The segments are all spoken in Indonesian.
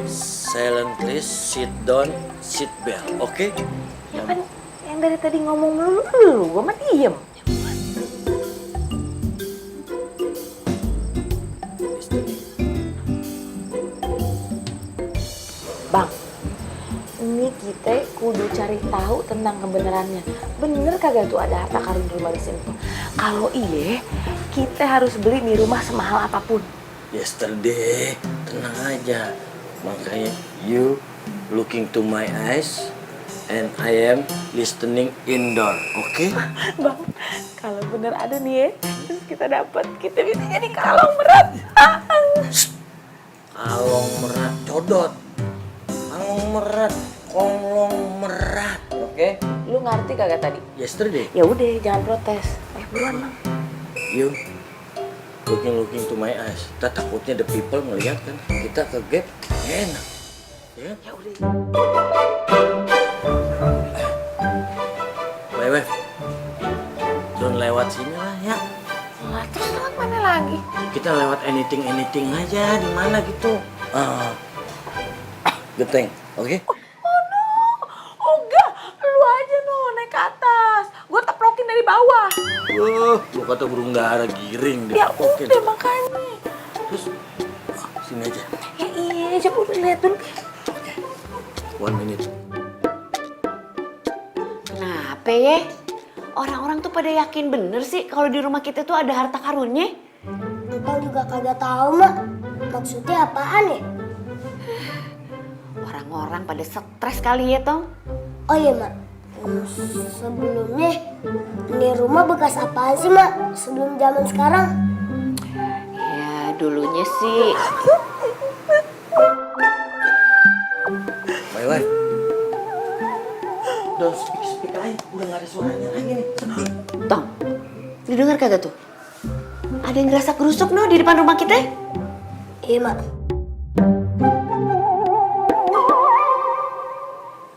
Silently sit down, sit bell, oke? Ya kan yang dari tadi ngomong melulu, gue mah diem. Bang, ini kita kudu cari tahu tentang kebenarannya. Bener kagak tuh ada harta karun di rumah di sini tuh? Kalau iya, kita harus beli di rumah semahal apapun. Yesterday, tenang aja. Makanya you looking to my eyes and I am listening indoor, oke? Bang, kalau bener ada nih ya, terus kita dapat, kita bisa jadi kalong berat. Kalong merat codot. Kalong merat, kolong merat, oke? Lu ngerti kagak tadi? Yesterday, Ya udah, jangan protes. Buruan bang. you looking to my eyes. Kita takutnya the people ngeliat kan kita ke gap enak, ya? Ya udah. My wife, don't lewat sini lah ya. Lah, terus lewat mana lagi? Kita lewat anything aja di mana gitu. Geteng, oke? Oh enggak, lu aja no naik ke atas. Gue teprokin dari bawah. Lu kata burung dara giring deh. Ya udah makanya. Terus sini aja. Ya iya, coba lihat dulu. Oke. 1 minute. Kenapa ya? Orang-orang tuh pada yakin bener sih kalau di rumah kita tuh ada harta karunnya. Abang juga kagak tahu, Mak. Maksudnya apaan ya? Orang-orang pada stres kali ya, Tong. Oh iya, Mak. Sebelumnya, ini rumah bekas apaan sih, Mak? Sebelum zaman sekarang? Ya, dulunya sih. My wife. Don't speak aja. Udah gak ada suaranya lagi nih. Tong, didengar kagak tuh? Ada yang gerasak gerusuk no di depan rumah kita? Iya, Mak.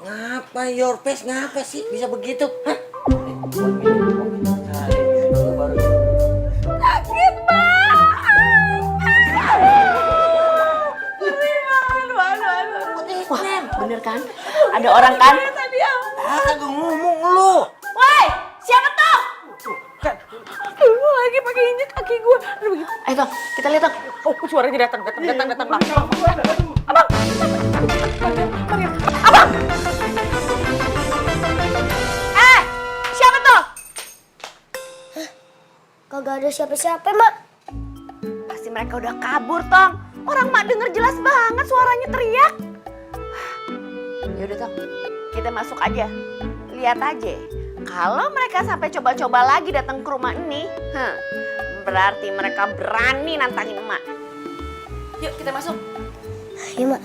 Ngapa your face? Ngapa sih bisa begitu? Hah? Sakit banget. Wah, bener kan? Ada orang kan? Tadi ya. Agak ngomong lu. Woi, siapa tuh? Lu lagi pakai injek kaki gue. Aduh, begitu. Ayo Tong, kita lihat Tong. Oh, suaranya datang, bang. Abang. Siapa tuh? Kagak ada siapa-siapa, Mak. Pasti mereka udah kabur, Tong. Orang mak denger jelas banget suaranya teriak. Ya udah, Tong. Kita masuk aja. Lihat aja. Kalau mereka sampai coba-coba lagi datang ke rumah ini, berarti mereka berani nantangin emak. Yuk, kita masuk. Iya, Mak.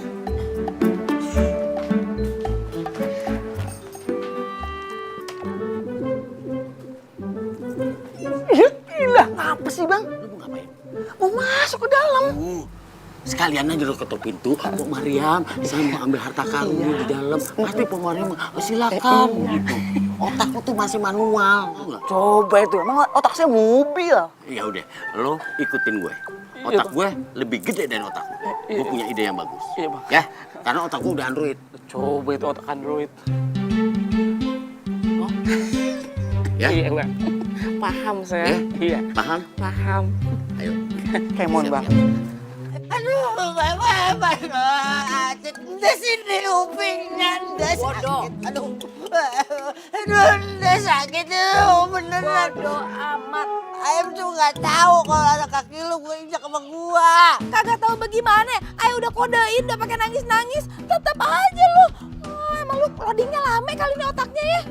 Gila, ngapa sih, Bang? Lu mau ngapain? Mau masuk ke dalam. Sekalian aja lu ketuk pintu, Pok Mariam, saya mau ambil harta karunnya di dalam. Pasti Pok Mariam silakan gitu. Otak lu tuh masih manual, tau nggak? Coba itu, emang otak saya mobil. Ya udah, lo ikutin gue. Otak gue lebih gede dari otak lu. Gue punya ide yang bagus. Iya, Bang. Ya, karena otak gue udah Android. Coba itu otak Android. Ya, Iya, Bang. Paham saya. Iya. paham? Paham. Ayo. Kemon, Bang. Aduh, bapak, ndes ini upingnya, ndes sakit. Aduh, ndes sakit tuh, beneran. Bodoh amat. Ayam tuh nggak tahu kalau ada kaki lu gue injak sama gua. Kagak tahu bagaimana. Ayo udah kodein, udah pakai nangis-nangis. Tetap aja lu. Oh, emang lu loadingnya lama kali ini otaknya ya.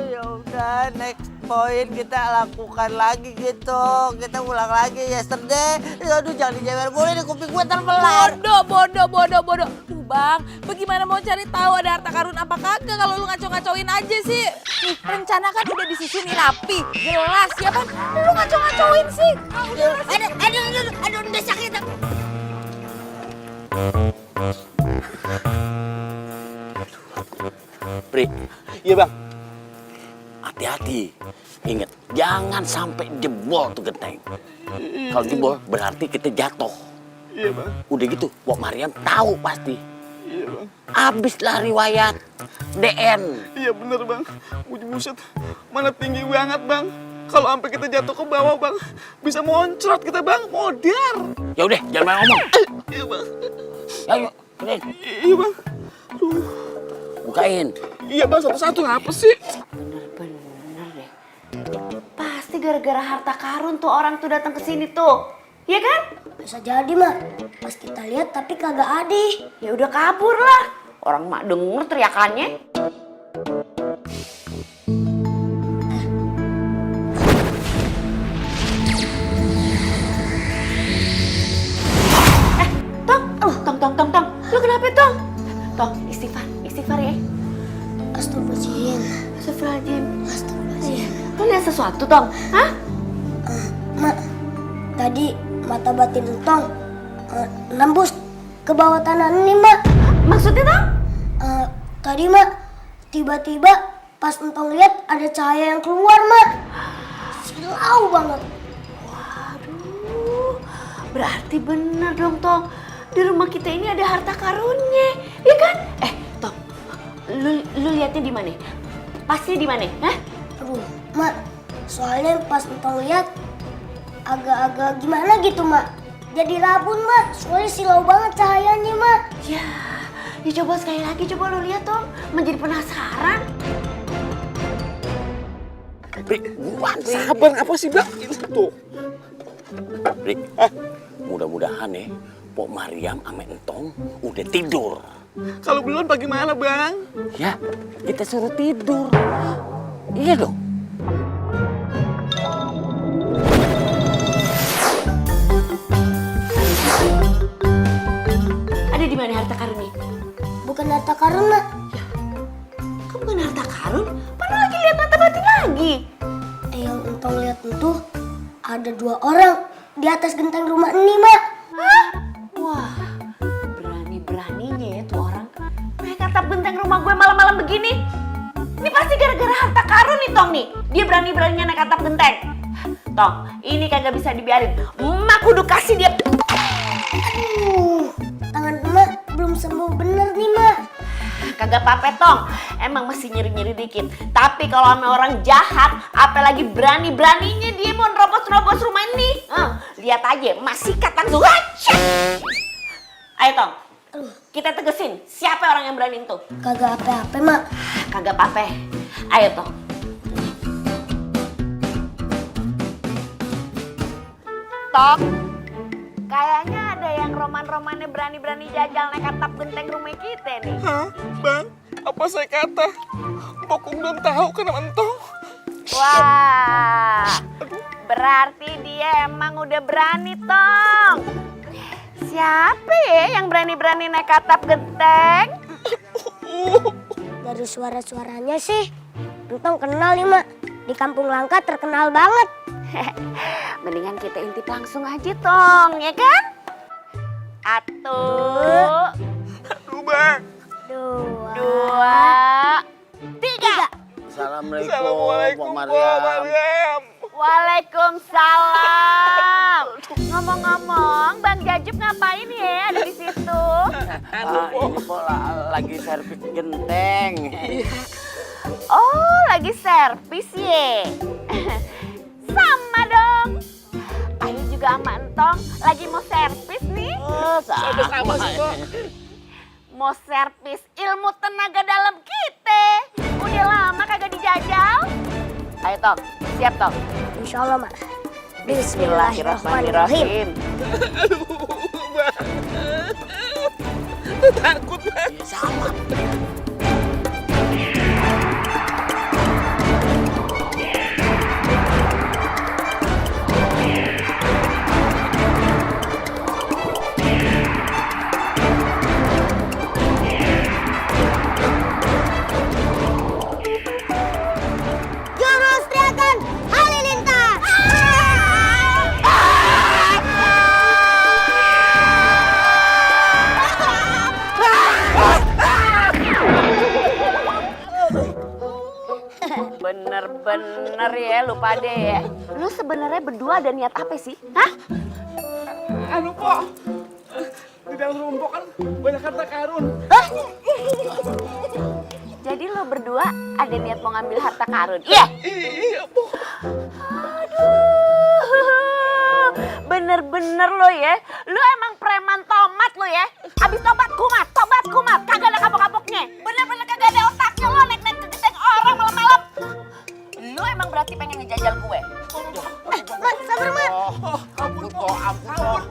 Ya udah, next point kita lakukan lagi gitu. Kita ulang lagi yesterday. Aduh, jangan dijewer boleh di kuping gue terbelar. Bodoh. Tuh bang, bagaimana mau cari tahu ada harta karun apa kagak kalau lu ngaco-ngacoin aja sih. Nih, rencana kan udah disusun rapi, jelas ya kan. Lu ngaco-ngacoin sih. Aduh, udah sakit. Pri, Iya bang. hati-hati. Ingat, jangan sampai jebol tuh genteng. Kalau jebol berarti kita jatuh. Iya bang. Udah gitu, Pok Mariam tahu pasti. Bang. Abislah riwayat DN. Iya bener Bang. Buset, mana tinggi banget Bang. Kalau sampai kita jatuh ke bawah Bang, bisa moncrot kita Bang, modar. Ya udah, jangan banyak ngomong. Iya Bang. Ayo, keluarin. Iya Bang. Bukain. Iya Bang, satu-satu ngapa sih? Bener-bener deh. Pasti gara-gara harta karun tuh orang tuh datang ke sini tuh. Iya kan? Bisa jadi mak. Pas kita lihat tapi kagak ada. Ya udah kabur lah. Orang mak denger teriakannya. Tong. Lu kenapa, Tong? Tong, istighfar ya. Astagfirullahaladzim. Astagfirullahaladzim. Astagfirullahaladzim. Lu lihat sesuatu, Tong? Hah? Mak, tadi mata batin Entong nembus ke bawah tanah ini mak. Maksudnya, Tong? Tadi mak, tiba-tiba pas Entong lihat ada cahaya yang keluar mak. Silau banget. Waduh, berarti bener dong, Tong. Di rumah kita ini ada harta karunnya, ya kan? Tong, lu lihatnya di mana? Pasnya di mana? Hah? Aduh, mak, soalnya pas Entong lihat agak-agak gimana gitu mak. Jadi rabun mak, soalnya silau banget cahayanya mak. Ya coba sekali lagi, coba lu lihat, Tong. Menjadi penasaran. Brik, buruan, Brik. Sabar apa sih Bang? Ini tuh. Brik, mudah-mudahan ya, Pok Mariam sama Entong udah tidur. Kalau belum bagaimana Bang? Ya, kita suruh tidur. Iya dong. Ada di mana harta karunnya? Bukan harta karun mak. Kamu bukan harta karun? Mana lagi lihat mata batin lagi? Yang Entong lihat itu ada 2 orang di atas genteng rumah ini mak. Hah? Wah, berani-beraninya ya tuh orang. Naik atap genteng rumah gue malam-malam begini. Ini pasti gara-gara harta karun nih, Tong nih. Dia berani-beraninya naik atap genteng. Tong, ini kagak bisa dibiarin. Emak kudu kasih dia. Tangan emak belum sembuh bener nih mak. Kagak apa-apa, Tong. Emang masih nyeri-nyeri dikit. Tapi kalau sama orang jahat, apalagi berani-beraninya dia mau nerobos-nerobos rumah ini. Lihat aja, masih kata tuh. Ayo, Tong. Kita tegesin, siapa orang yang berani itu? Kagak apa-apa mak. Kagak apa-apa. Ayo, Tong. Tong, kayaknya ada yang roman-romannya berani-berani jajal naik atap genteng rumah kita nih. Hah? Bang, apa saya kata? Pokoknya belum tahu kenapa Entong. Wah, berarti dia emang udah berani, Tong. Siapa ya yang berani-berani naik atap genteng? Dari suara-suaranya sih Entong kenal nih mak. Di Kampung Langka terkenal banget. Mendingan kita intip langsung aja, Tong, ya kan? Aduh, Bang. 2, 3. Assalamualaikum, Assalamualaikum Pok Pok Mariam. Mariam. Waalaikumsalam. Ngomong-ngomong, Bang Jajub ngapain ya ada di situ? Ini Pok lagi servis genteng. Oh, lagi servis ya? Sama dong. Ayo juga sama Entong lagi mau servis nih. Sama sih, Pok. Mau servis ilmu tenaga dalam kita. Udah lama kagak dijajal. Ayo, Tong. Siap, Tong. Insya Allah mak. Bismillahirrahmanirrahim. Takut Bang. Sama. Jurus teriakan halilintar. Bener-bener ya lu pada ya. Lu sebenarnya berdua ada niat apa sih? Hah? Pok. dalam rombongan banyak harta karun. Jadi lo berdua ada niat mau ngambil harta karun? Iya. Iya, Bu. Aduh, bener-bener lo ya. Lo emang preman tomat lo ya. Abis tobat kumat, kagak ada kapok-kapoknya. Bener-bener kagak ada otaknya lo naik-naik ke orang malam-malam. Lo emang berarti pengen ngejajal gue. Mat, sabar Mat. Ampun po. Kabur.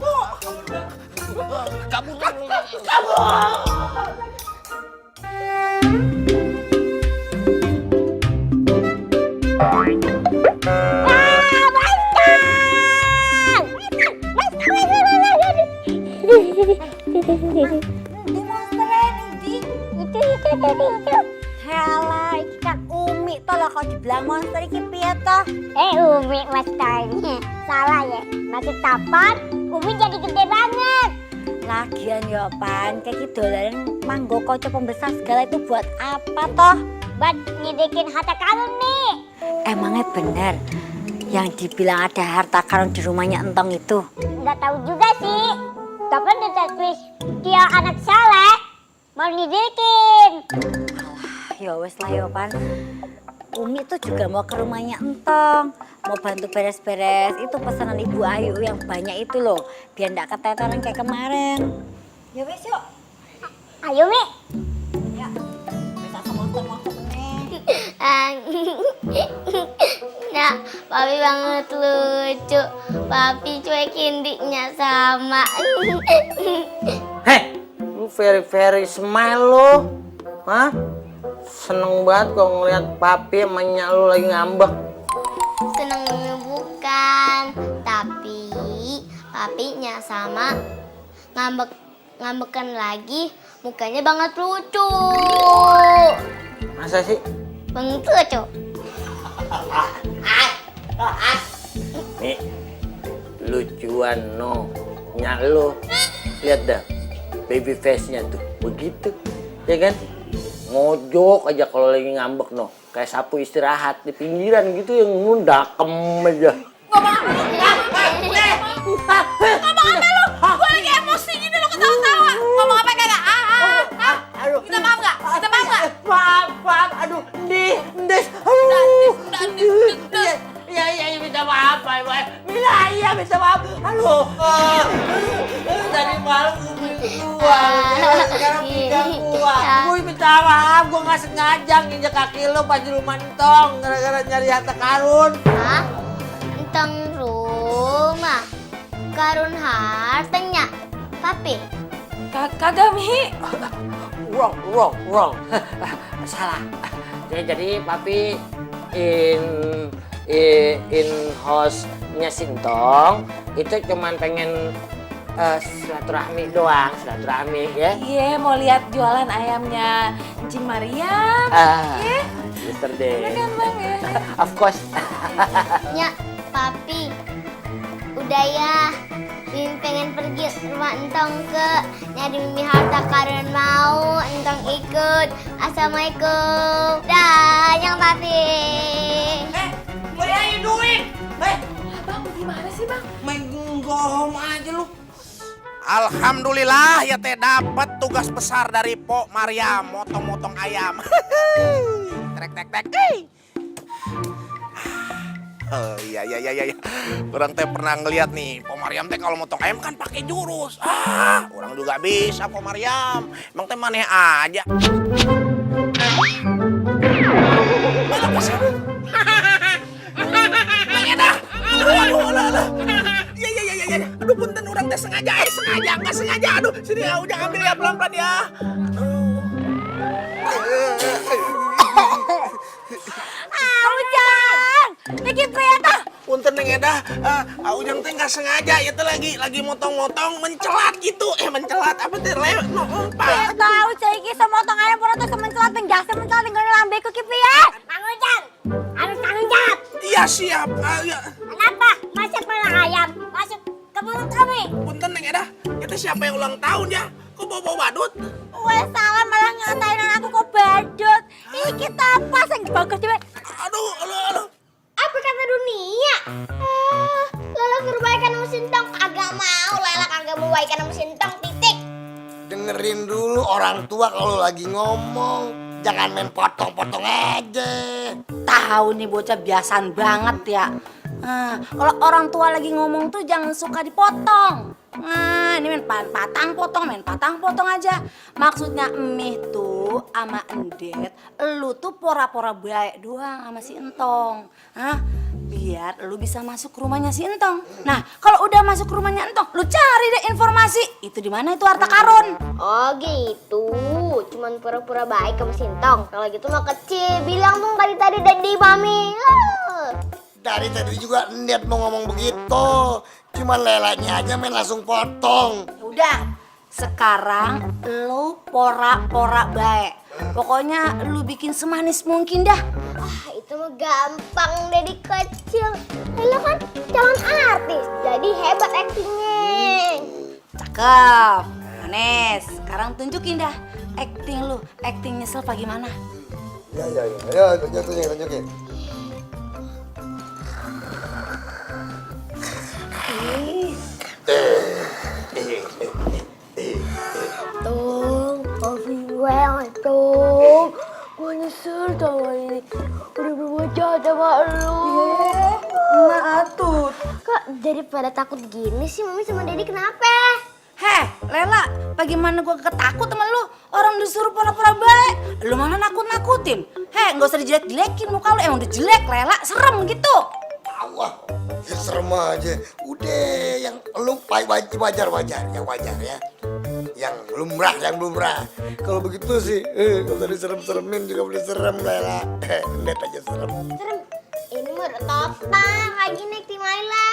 Di monsteran di itu. Halah, iki kan Umi toh lah kau dibilang monster iki piye toh? Umi Mas Tani. Salah ya. Maksud tapan, Umi jadi gede banget. Lagian ya Pan, kayak gitu dolaran manggo kocok pembesar segala itu buat apa toh? Buat nyidikin harta karun nih. Emangnya bener yang dibilang ada harta karun di rumahnya Entong itu? Nggak tahu juga sih. Tapi tulis dia anak saleh mau nyidikin. Ya wes lah ya Pan. Umi tuh juga mau ke rumahnya Entong, mau bantu beres-beres itu pesanan Ibu Ayu yang banyak itu loh, biar ndak keteteran kayak kemarin. Ya wes yuk. Ayo Mi. Ya. Bisa semotong-motong nih. Nah, Papi banget lucu. Papi cuekin diknya sama. Heh, lu very smile lo. Hah? Seneng banget kok ngeliat papi sama nyak lu lagi ngambek. Senengnya bukan, tapi papinya sama ngambekan lagi, mukanya banget lucu. Masa sih? Banget lucu. Nih, lucuan no. Nyak lu. Lihat dah, baby face-nya tuh begitu, ya kan? Ngojok aja kalau lagi ngambek no, kayak sapu istirahat di pinggiran gitu yang nundakem aja. Ngomong apa lu? Gue lagi emosi gini lo ketawa-tawa. Ngomong apa kagak? Aduh, Kita maaf nggak? Maaf, aduh, Ndes, iya, minta maaf, iya, minta maaf, aduh, tadi malam sekarang pinggang gue minta maaf, gue nggak sengaja nginjek kaki lo pas di rumah Entong, gara-gara nyari harta karun. Hah? Tentang rumah karun hartanya Papi. Kagak Mi. Wrong. Salah. Jadi papi in house-nya Sintong itu cuman pengen silaturahmi doang, ya. Iya, mau lihat jualan ayamnya Encing Mariam. Mister D. Kan Bang ya. Of course. Ya, Papi. Udah ya. Mimi pengen pergi rumah Entong ke nyari Mimi harta karun mau. Entong ikut. Assalamualaikum. Dah, yang Papi. What are you doing? Bang, gimana sih Bang? Main gohong aja lu. Alhamdulillah ya teh dapat tugas besar dari Pok Mariam, motong-motong ayam. Tek. Iya. Orang teh pernah ngeliat nih, Pok Mariam teh kalau motong ayam kan pakai jurus. Orang juga bisa Pok Mariam. Emang teh maneh aja. Apa sih? Dah. Aduh, alah. Iya. Aduh, punten orang teh sengaja, nggak sengaja. Aduh, sini ya, udah ambil ya pelan-pelan ya. Ujang, lagi apa? Punten Neng Eda, Ujang teh nggak sengaja, ya teh lagi motong-motong mencelat gitu. Mencelat apa teh lompat. Tahu saya ki semotong ayam pura tuh semencelat penjasa mencelat dengan lambe ku kipi ya. Bang Ujang, harus tanggung jawab. Iya siap. Ya. Kenapa? Masuk malah ayam, masuk ke mulut kami. Punten Neng Eda, itu siapa yang ulang tahun ya? Kok bawa badut? Wes salah malah ngatain aku kok badut. Ih kita apa sing bagus dhewe. Aduh. Apa kata dunia? Lala suruh baikan sama Sintong. Kagak mau, Lala kagak mau baikan sama Sintong, titik. orang tua kalau lagi ngomong jangan main potong-potong aja. Tahu nih bocah biasaan banget ya. Nah, kalau orang tua lagi ngomong tuh jangan suka dipotong. Nah, ini main patang potong aja. Maksudnya emih tuh sama endet, lu tuh pora-pora baik doang sama si Entong. Hah? Biar lu bisa masuk ke rumahnya si Entong. Nah, kalau udah masuk ke rumahnya Entong, lu cari deh informasi. Itu di mana itu harta karun. Oh gitu, cuman pura-pura baik sama Sintong. Kalau gitu mah kecil, bilang dong tadi Daddy Mami. Dari tadi juga niat mau ngomong begitu. Cuman lelanya aja main langsung potong. Udah, sekarang lu pora-pora baik. Pokoknya lu bikin semanis mungkin dah. Ah, itu mah gampang, Daddy kecil. Lo kan calon artis, jadi hebat aktingnya. Cakep, manis. Sekarang tunjukin dah acting lu. Acting nyesel apa gimana? Ya, tunjukin. Tong, maafin gue ya, Tong. Gue nyesel sama ini. Udah berbuat jahat sama lu. Maatut. Kok daripada takut gini sih, Mami sama Daddy kenapa? Heh, Lela, bagaimana gua ketakut sama lu? Orang disuruh pura-pura baik. Lu malah nakut-nakutin. Heh, nggak usah dijelek-jelekin muka lu. Emang udah jelek, Lela. Serem gitu. Wah, ya serem aja. Udah, yang lu wajar ya. Yang lumrah. Kalau begitu sih, kalau tadi serem-seremin juga udah serem Lela. Lihat aja serem. Serem. Ini mah udah total lagi naik tim Laila.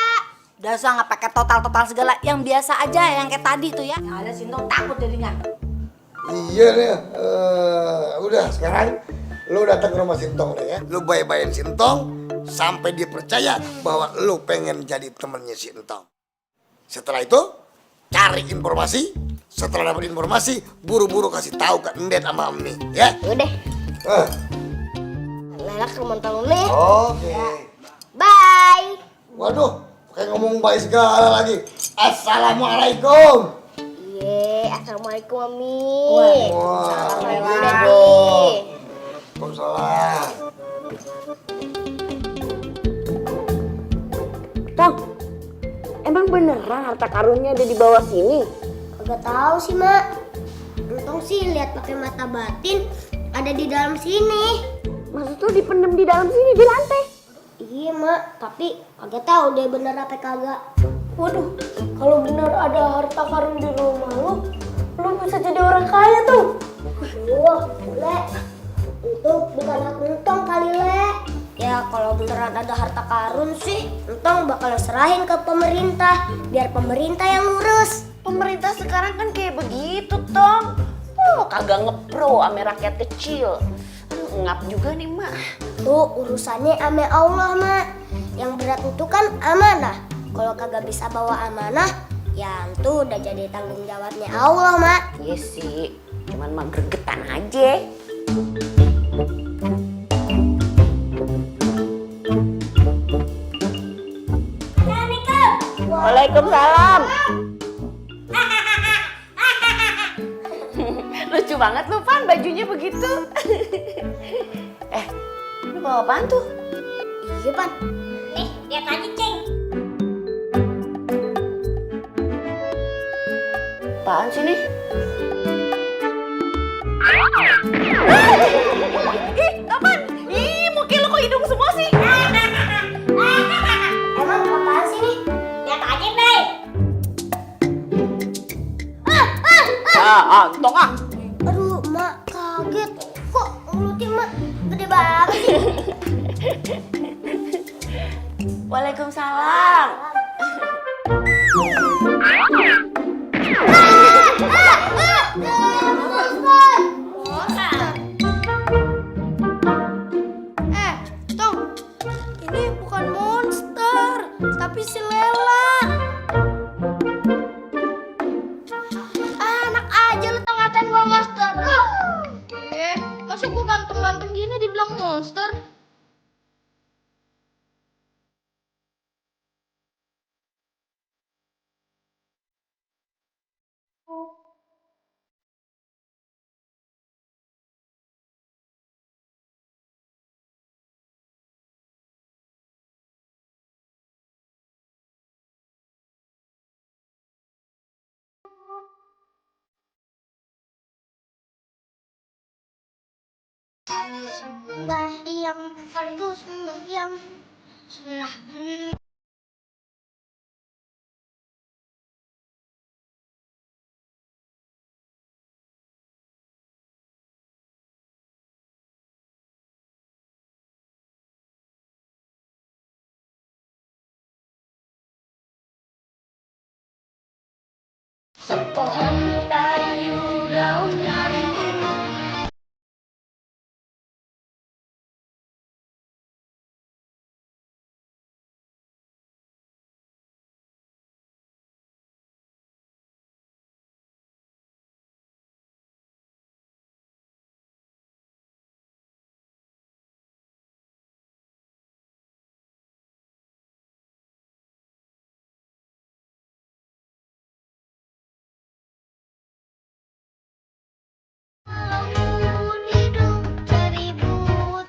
Dasar nggak pakai total segala. Yang biasa aja, yang kayak tadi tuh ya. Yang ada Sintong takut jadinya. Iya nih, udah sekarang lu datang ke rumah Sintong deh ya. Lu bayi-bayin Sintong sampai dia percaya bahwa lu pengen jadi temennya Sintong. Setelah itu cari informasi. Setelah dapat informasi, buru-buru kasih tahu ke Endet sama Ami, ya. Udah, Ah, Laila ke rumah Tong nih. Oke. Bye. Waduh, kayak ngomong baik segala lagi. Assalamualaikum. Iya, assalamualaikum Mami. Wah, Daddy. Waalaikumsalam. Tong, emang beneran harta karunnya ada di bawah sini? Kagak tahu sih, Mak. Untung sih lihat pakai mata batin ada di dalam sini. Maksud lu dipendem di dalam sini di lantai? Iya, Mak, tapi kagak tahu deh bener apa kagak. Waduh, kalau benar ada harta karun di rumah lu bisa jadi orang kaya tuh. Wah, Le. Itu bukan hak Entong kali, Le. Ya, kalau beneran ada harta karun sih, Entong bakal serahin ke pemerintah, biar pemerintah yang ngurus. Pemerintah sekarang kan kayak begitu, Tong. Oh, kagak ngepro ame rakyat kecil. Aduh, ngap juga nih, Mak. Tuh, urusannya ame Allah, Mak. Yang berat itu kan amanah. Kalau kagak bisa bawa amanah, ya itu udah jadi tanggung jawabnya Allah, Mak. Iya sih, cuman mah gregetan aja. Waalaikumsalam. Lucu banget lu, Pan, bajunya begitu. Lu bawa apaan tuh? Iya, Pan. Nih, lihat aja, Ceng. Apaan sih nih? Ih, apaan? Ih, muka lu kok hidung semua sih? Emang apaan sih nih? Lihat aja, Bay. Tong ah. Aduh, Mak, kaget. Kok mulutnya, Mak, gede banget sih? Waalaikumsalam. Tong, ini bukan monster, tapi si Lela. Anak aja lu tau ngatain gua monster. Masa gua ganteng-ganteng gini dibilang monster? Bayang terus yang sepohon kayu daunan. Walaupun hidup 1000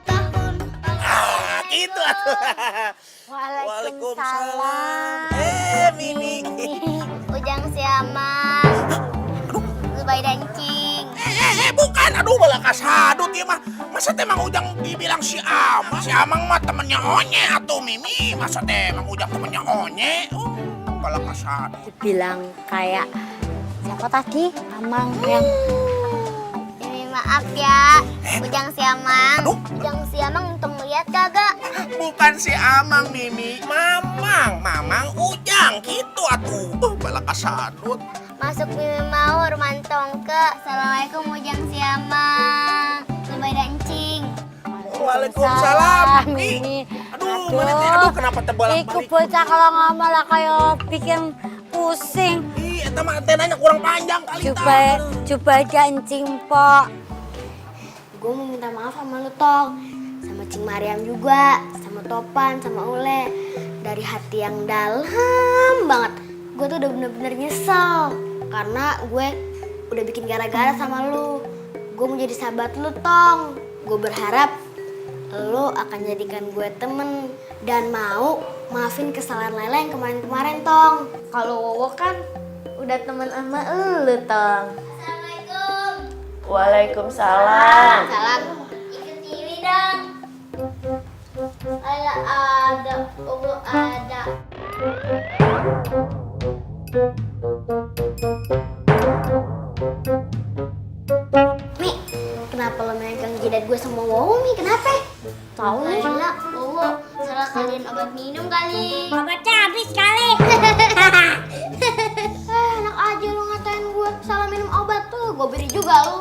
tahun. Ah, gitu atuh. Waalaikumsalam. Mimi. Ujang siamang. Zubai dancing. Bukan. Aduh, malah kasadut ya mah. Masa teh Mang Ujang dibilang si Amang? Si Amang mah temennya Onye atuh, Mimi. Masa teh Mang Ujang temennya Onye? Malah kasadut. Dibilang kayak siapa tadi? Amang yang Ini maaf ya, Ujang siamang. Aduh. Ujang siamang untung lihat kagak? Bukan si Amang, Mimi. Mamang Ujang. Gitu atuh. Malah kasadut. Masuk Mimi mau rumantong ke. Assalamualaikum Ujang siamang. Zubai dancing. Waalaikumsalam. Mimi. Aduh, mana teh? Aduh, kenapa terbolak-balik? Iku bocah kalau ngomong lah kayak bikin pusing. Ih, eta mah antenanya kurang panjang kali Coba dancing, Pok. Gue mau minta maaf sama lu, Tong. Sama Cing Mariam juga. Sama Topan, sama Ule. Dari hati yang dalam banget. Gue tuh udah bener-bener nyesel. Karena gue udah bikin gara-gara sama lu. Gue mau jadi sahabat lu, Tong. Gue berharap lu akan jadikan gue temen. Dan mau maafin kesalahan Lela yang kemarin-kemarin, Tong. Kalau Wowo kan udah temen sama lu, Tong. Assalamualaikum. Waalaikumsalam. Salam. Ikut TV dong. Lela ada, Wowo ada. Mi, kenapa lo megang jidat gue sama Wowo, Mi? Kenapa? Tahu nih. Lela, Wowo, salah kalian obat minum kali. Obatnya habis kali. Enak aja lu ngatain gue salah minum obat tuh. Gue beri juga lu.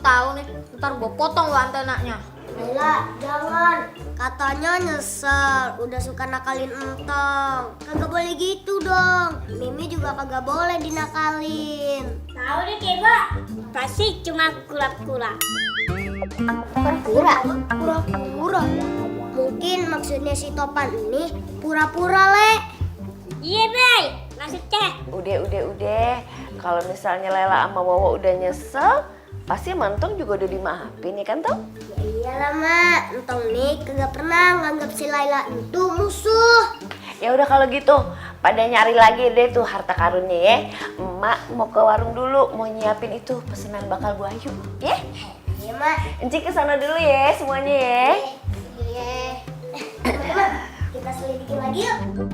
Tahu nih, ntar gue potong lu antenanya. Lela, jangan. Katanya nyesel, udah suka nakalin entong. Kagak boleh gitu dong. Mimi juga kagak boleh dinakalin. Tahu deh, Kebo. Pasti cuma kura-kura. Pura-pura? Pura-pura? Mungkin maksudnya si Topan ini pura-pura, Le. Iya, Bay. Maksudnya. Udah. Kalau misalnya Lela sama Wowo udah nyesel, pasti Mantong juga udah dimaafin ya kan, Tong? Ya iyalah, Mak. Entong nih kagak pernah nganggap si Laila itu musuh. Ya udah kalau gitu, pada nyari lagi deh tuh harta karunnya ya. Emak mau ke warung dulu, mau nyiapin itu pesanan bakal Bu Ayu, ya? Iya, Mak. Encik ke sana dulu ya semuanya ya. Iya. Teman-teman, kita selidikin lagi yuk.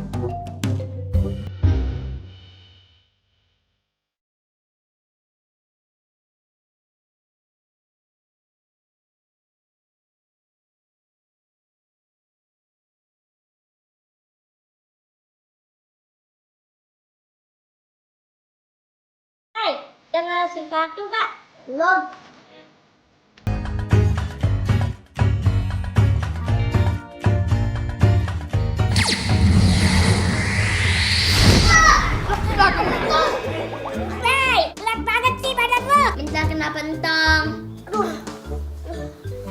Jangan sesuatu, Kak. Belum. Bay, gelap banget sih badan lo. Minta kena pentong. Aduh.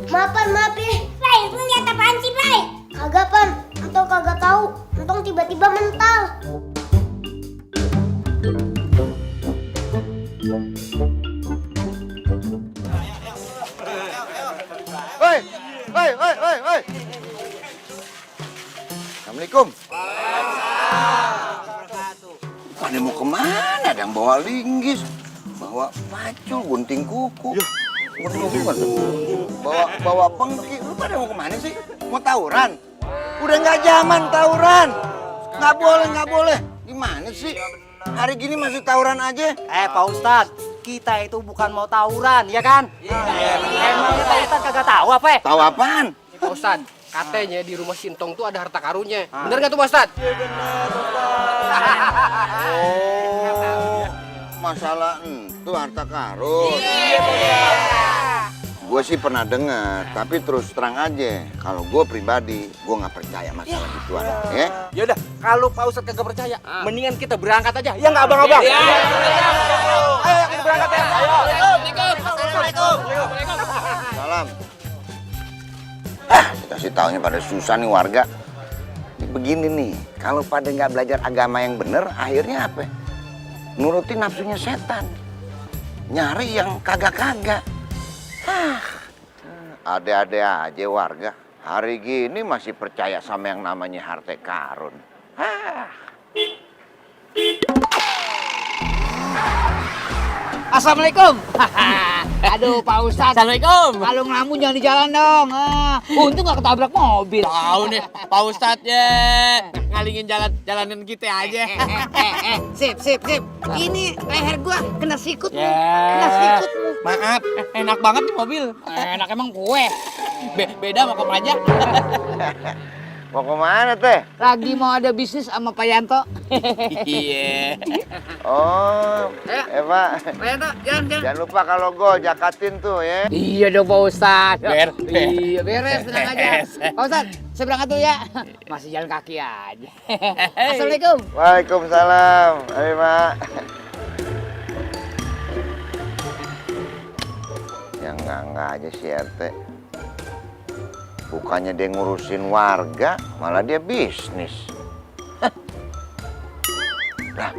Maaf ya. Bay, lu lihat apaan sih, Bay? Kagak, Pan. Entong kagak tahu. Entong tiba-tiba mental. Hei. Assalamualaikum. Bukannya mau kemana? Ada yang bawa linggis, bawa pacul, gunting kuku. Bawa pengki. Lu pada mau kemana sih? Mau tawuran? Udah nggak zaman tawuran. Nggak boleh. Gimana sih? Hari gini masih tawuran aja? Pak Ustadz, kita itu bukan mau tawuran, ya kan? Emangnya Pak Ustadz kagak tahu apa ya? Tahu apaan? Pak Ustadz, katanya di rumah Sintong tuh ada harta karunnya. Bener gak tuh Pak Ustadz? Oh, masalah itu harta karun. Gue sih pernah dengar, tapi terus terang aja, kalau gue pribadi, gue nggak percaya masalah gituan, ya. Yaudah, kalau Pak Ustadz kagak percaya, mendingan kita berangkat aja. Ya nggak abang-abang? Ayo kita berangkat ya. Assalamualaikum. Salam. Kasih taunya pada susah nih warga. Begini nih, kalau pada nggak belajar agama yang bener, akhirnya apa? Nurutin nafsunya setan, nyari yang kagak-kagak. Ada-ada aja warga. Hari gini masih percaya sama yang namanya harta karun. Assalamualaikum. Aduh Pak Ustadz. Assalamualaikum. Kalau ngelamun jangan di jalan dong. Untung nggak ketabrak mobil. Tahu nih, Pak Ustadz ya ngalingin jalanin kita aja. Sip. Ini leher gua kena sikut. Kena sikut. Maaf, enak banget nih mobil. Enak emang kue. Beda mau ke pajak. Mau kemana teh? Lagi mau ada bisnis sama Pak Yanto. Iya. Oh, Pak. Pak Yanto, jalan. Jangan lupa kalau gol jakatin tuh ya. Iya dong Pak Ustadz. Iya, Beres, tenang aja. Pak Ustadz, saya berangkat dulu ya. Masih jalan kaki aja. Assalamualaikum. Waalaikumsalam. Ayo Pak. Yang enggak aja si RT. Bukannya dia ngurusin warga, malah dia bisnis. Lah,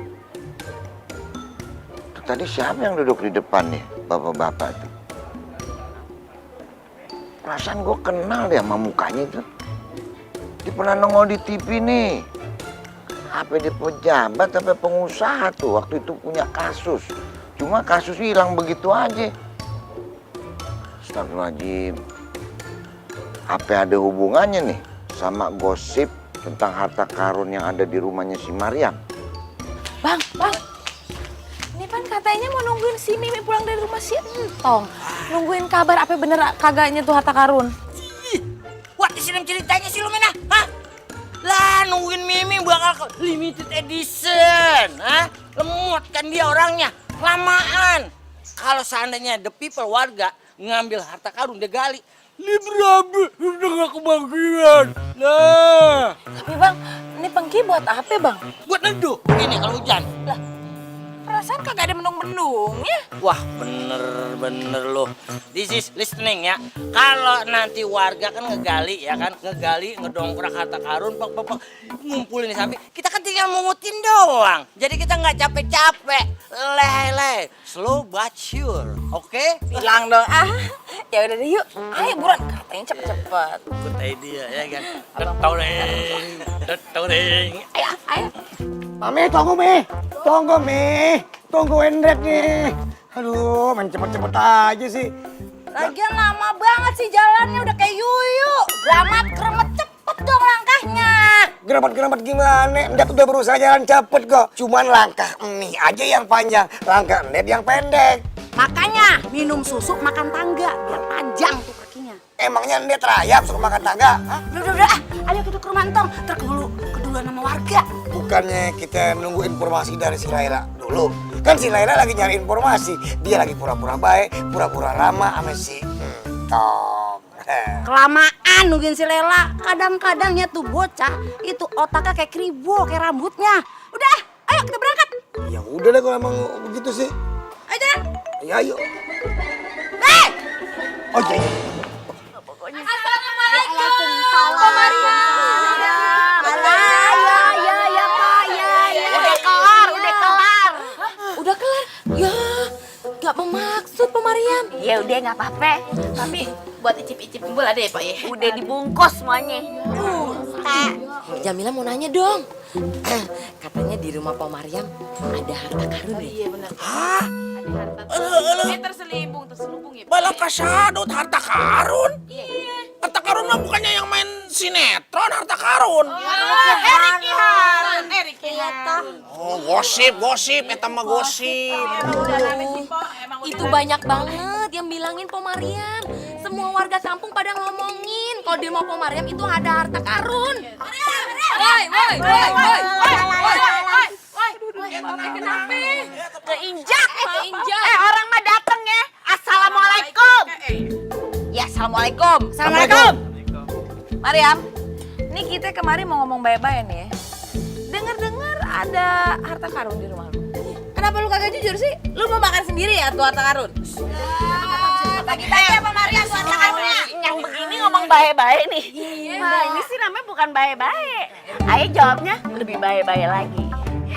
itu tadi siapa yang duduk di depan nih, bapak-bapak tuh? Perasaan gue kenal deh sama mukanya itu. Dia pernah nongol di TV nih. Apa dia pejabat, apa pengusaha tuh, waktu itu punya kasus. Cuma kasusnya hilang begitu aja. Astagfirullahaladzim. Apa ada hubungannya nih sama gosip tentang harta karun yang ada di rumahnya si Maryam? Bang. Ini kan katanya mau nungguin si Mimi pulang dari rumah si Entong. Nungguin kabar apa bener kagaknya tuh harta karun. Wah, disini ceritanya sih lu Mina, hah? Lah, nungguin Mimi bakal limited edition, hah? Lemot kan dia orangnya, lamaan. Kalau seandainya the people warga ngambil harta karun dia gali, ini berapa? Udah gak kebagian. Nah. Tapi Bang, ini pengki buat apa Bang? Buat neduh. Ini kalau hujan. Lah, perasaan kagak ada mendung-mendungnya. Wah, bener loh. This is listening ya. Kalau nanti warga kan ngegali ya kan, ngedongkrak harta karun, ngumpulin di samping. Kita kan tinggal mungutin doang. Jadi kita nggak capek-capek, leleh, slow but sure. Oke? Bilang dong. Ya udah deh yuk. Ayo buruan, katanya cepet-cepet. Good idea ya kan. Detoleng. Ayo. Mami, tunggu Mi. Tunggu Endret nih. Aduh, main cepet-cepet aja sih. Lagian lama banget sih jalannya, udah kayak yuyu. Gramat kremet cepet dong langkahnya. Geremet gimana? Endret udah berusaha jalan cepet kok. Cuman langkah Mi aja yang panjang, langkah Endret yang pendek. Makanya minum susu makan tangga, biar panjang tuh kakinya. Emangnya Endret rayap suka makan tangga? Hah? Udah, ayo kita ke rumah Entong, keduluan sama warga. Bukannya kita nunggu informasi dari si Laila dulu. Kan si Laila lagi nyari informasi. Dia lagi pura-pura baik, pura-pura ramah sama si Entong. Kelamaan nungguin si Lela. Kadang-kadangnya tuh bocah itu otaknya kayak kribo, kayak rambutnya. Udah, ayo kita berangkat. Ya udah deh kalau emang begitu sih. Ayo jalan. Ya ayo. Oh iya. Assalamualaikum. Pak Maria. Ya, Pak. Udah kelar. Udah kelar? Ya, gak bermaksud Pak Mariam. Ya udah nggak apa-apa. Tapi buat icip-icip kumpul ada ya Pak ya? Udah dibungkus semuanya. Jamila mau nanya dong. Katanya di rumah Pak Mariam ada harta karun ya? Iya benar. Hah? Terselubung ya. Bala kasadot harta karun. Harta karun mah bukannya yang main sinetron harta karun. Erik Ihan. Oh, gosip, eta mah gosip. Itu banyak banget yang bilangin Po Mariam. Semua warga kampung pada ngomongin kalau di rumah Po Mariam itu ada harta karun. Kenapa? Keinjak. Orang mah dateng ya. Assalamualaikum. Ya, assalamualaikum. Assalamualaikum. Mariam, ini kita kemarin mau ngomong baik-baik nih ya. Dengar-dengar ada harta karun di rumah lu. Kenapa lu kagak jujur sih? Lu mau makan sendiri ya tuh harta karun? Bagi-bagi apa Maria tuh harta karunnya? Yang begini ngomong baik-baik nih. Nah, ini sih namanya bukan baik-baik. Ayo jawabnya lebih baik-baik lagi.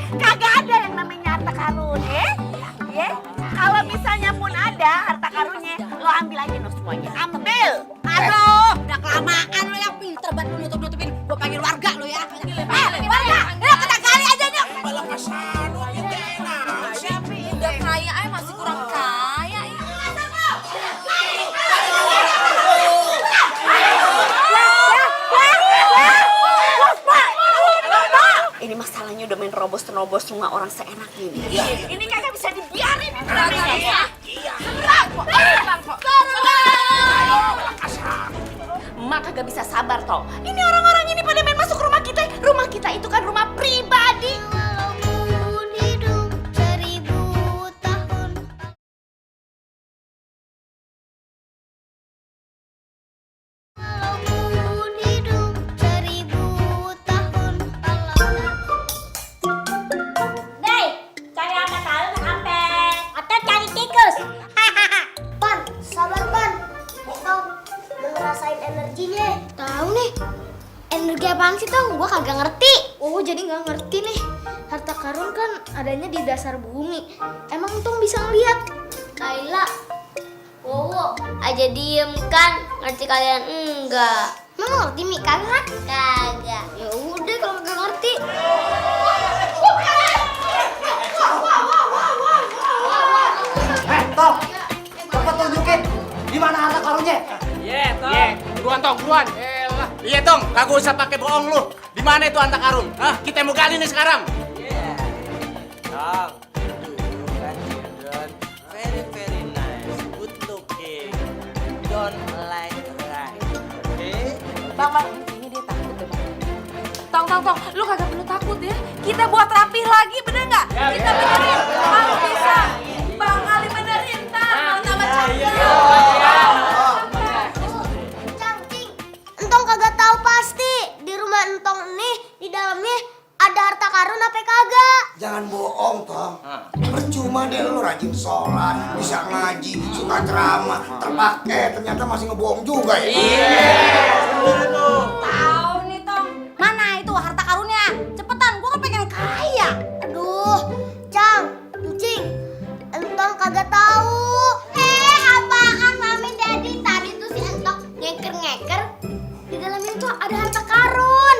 Kagak ada yang namanya harta karun, ya? Ya? Kalau misalnya pun ada harta karunnya, lo ambil aja no semuanya. Ambil. Aduh, udah kelamaan lo yang pinter banget nutup-nutupin. Gue panggil warga lo ya. Warga, ya kita kali aja nyok. Bala kasadot itu enak sih. Udah kaya aja masih kurang kaya. Ini masalahnya udah main robos-nerobos rumah orang seenak ini. Ini kagak bisa dibiarin. Emak kagak bisa sabar toh. Ini orang-orang ini pada main masuk rumah kita. Rumah kita itu kan rumah pribadi. Walaupun hidup 1000 tahun. Walaupun hidup 1000 tahun. Dei, cari harta karun sampai atau cari tikus. Pan, sabar Pan. Tong, belum ngerasain energinya. Tahu nih. Energi apaan sih Tong? Gua kagak ngerti. Oh, jadi nggak ngerti nih. Harta karun kan adanya di dasar bumi. Emang Tong bisa ngeliat? Kaila, Wowo, aja diem kan? Ngerti kalian enggak? Emang ngerti Mi? Kagak? Kagak. Ya udah kalau kagak ngerti. Tong, cepat tunjukin di mana harta karunnya. Buruan Tong, buruan. Iya Tong, kagak usah pakai bohong lu. Di mana itu harta karun? Hah? Kita mau gali nih sekarang. Tong, you kan children, very nice, good looking, don't like right, okay? Bang, ini dia takut deh, Bang. Tong, lu kagak perlu takut ya. Kita buat rapih lagi, bener nggak? Kita benerin, kalau bisa. Bang Ali benerin, Tang. Tambah cakep. Cangcing, Entong kagak tahu pasti di rumah Entong nih di dalamnya ada harta karun apa kagak? Jangan bohong, Tong. Percuma deh lu rajin sholat, bisa ngaji, suka ceramah, terpakai, ternyata masih ngebohong juga ya. Tahu nih Tong, mana itu harta karunnya? Cepetan, gue kan pengen kaya. Aduh, Cang, Cing, Entong kagak tahu. Apaan Mami Daddy? Tadi tuh si Entong ngeker-ngeker. Di dalamnya tuh ada harta karun.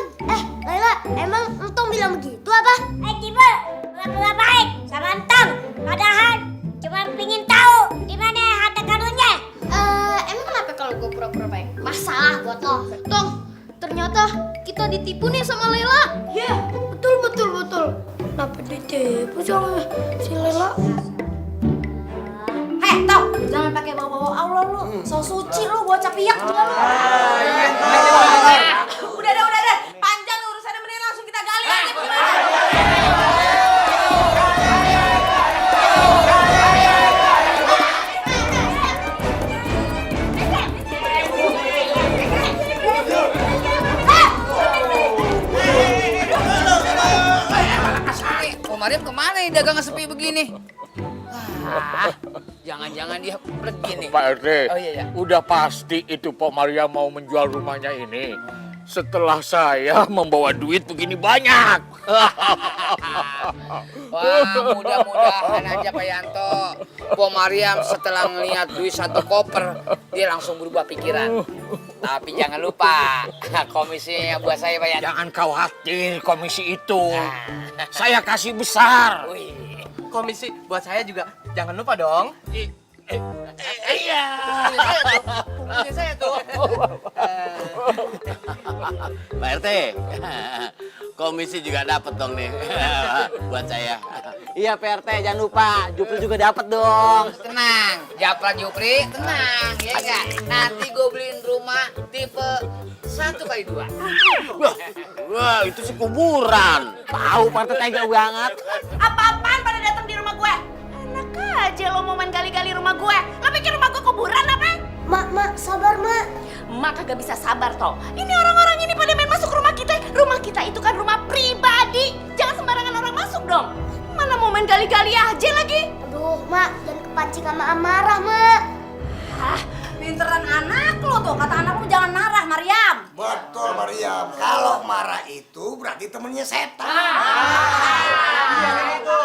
Laila, emang Entong bilang begitu apa? Kibar, pura-pura baik sama Entong. Padahal cuma pingin tahu di mana harta karunnya. Emang kenapa kalau gue pura-pura baik? Masalah buat lo. Tong, ternyata kita ditipu nih sama Lela. Iya, betul. Kenapa ditipu sama si Lela? Hei, Tong, jangan pakai bawa-bawa Allah lu. So suci lu, bocah piak juga lu. Udah deh. Panjang urusannya, mending langsung kita gali aja. Mariam kemana nih dagang sepi begini? Jangan-jangan dia pergi nih. Pak RT, Oh iya. udah pasti itu Pak Maria mau menjual rumahnya ini. Setelah saya membawa duit begini banyak. Wah, mudah-mudahan aja Pak Yanto. Po Mariam setelah ngelihat duit 1 koper, dia langsung berubah pikiran. Tapi jangan lupa, komisinya buat saya Pak Yanto. Jangan khawatir komisi itu. Saya kasih besar. Komisi buat saya juga Jangan lupa dong. Iya. Punggungnya saya tuh. Pak RT, komisi juga dapat dong nih buat saya. Iya Pak RT, jangan lupa Jupri juga dapat dong. Tenang, Japra Jupri, tenang ya enggak. Nanti gue beliin rumah tipe 1x2. Wah, itu sih kuburan. Tahu Pak RT tega banget. Apa-apaan pada datang di rumah gue? Enak aja lo mau main gali-gali rumah gue. Lo pikir rumah gue kuburan apa? Mak, sabar, Mak. Mak kagak bisa sabar toh. Ini orang-orang ini pada main masuk rumah kita. Rumah kita itu kan rumah pribadi. Jangan sembarangan orang masuk dong. Mana mau main gali-gali aja lagi. Aduh, Mak, jangan kepancing sama amarah, Mak. Hah, pinteran anak lo tuh. Kata anak lo jangan marah, Maryam. Betul, Maryam. Kalau marah itu berarti temennya setan. Iya gitu.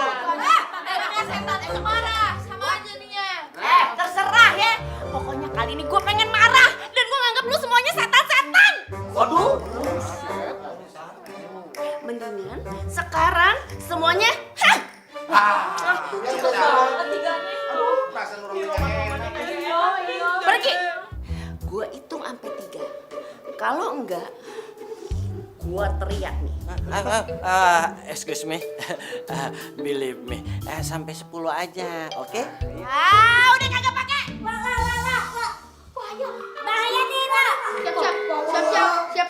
Setan itu marah. Sama aja ninya. Terserah ya. Pokoknya kali ini gue pengen marah. Dan gue nganggap lu semuanya setan-setan. Waduh. Mendingan sekarang semuanya pergi. Gue hitung sampai 3. Kalau enggak, gue teriak nih. Excuse me, believe me, sampai 10 aja, oke? Udah kagak pakai. Bahaya nih, Mak. Siap.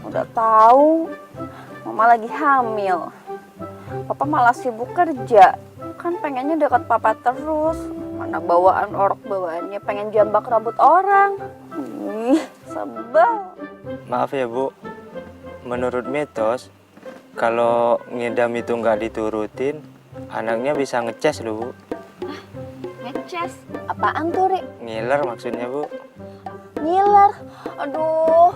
Udah tahu, Mama lagi hamil. Papa malah sibuk kerja. Kan pengennya dekat Papa terus. Mana bawaan orok bawaannya pengen jambak rambut orang. Ih, sebel. Maaf ya Bu, menurut mitos, kalau ngidam itu nggak diturutin, anaknya bisa ngeces loh Bu. Ngeces? Apaan tuh, Ri? Ngiler maksudnya Bu. Ngiler? Aduh,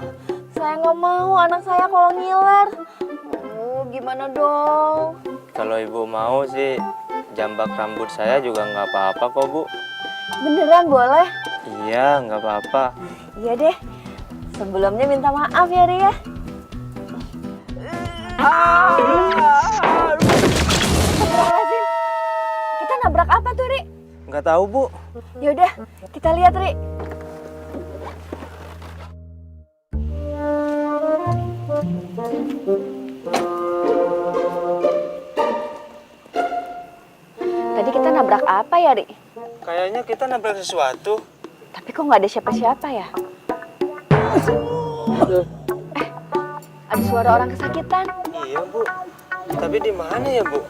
saya nggak mau anak saya kalau ngiler. Gimana dong? Kalau Ibu mau sih, jambak rambut saya juga nggak apa-apa kok Bu. Beneran boleh? Iya, nggak apa-apa. Iya deh. Sebelumnya minta maaf ya, Ri ya. Astagfirullahaladzim. Kita nabrak apa tuh, Ri? Nggak tahu Bu. Yaudah, kita lihat, Ri. Tadi kita nabrak apa ya, Ri? Kayaknya kita nabrak sesuatu. Tapi kok nggak ada siapa-siapa ya? Ada suara orang kesakitan. Iya Bu. Tapi di mana ya Bu?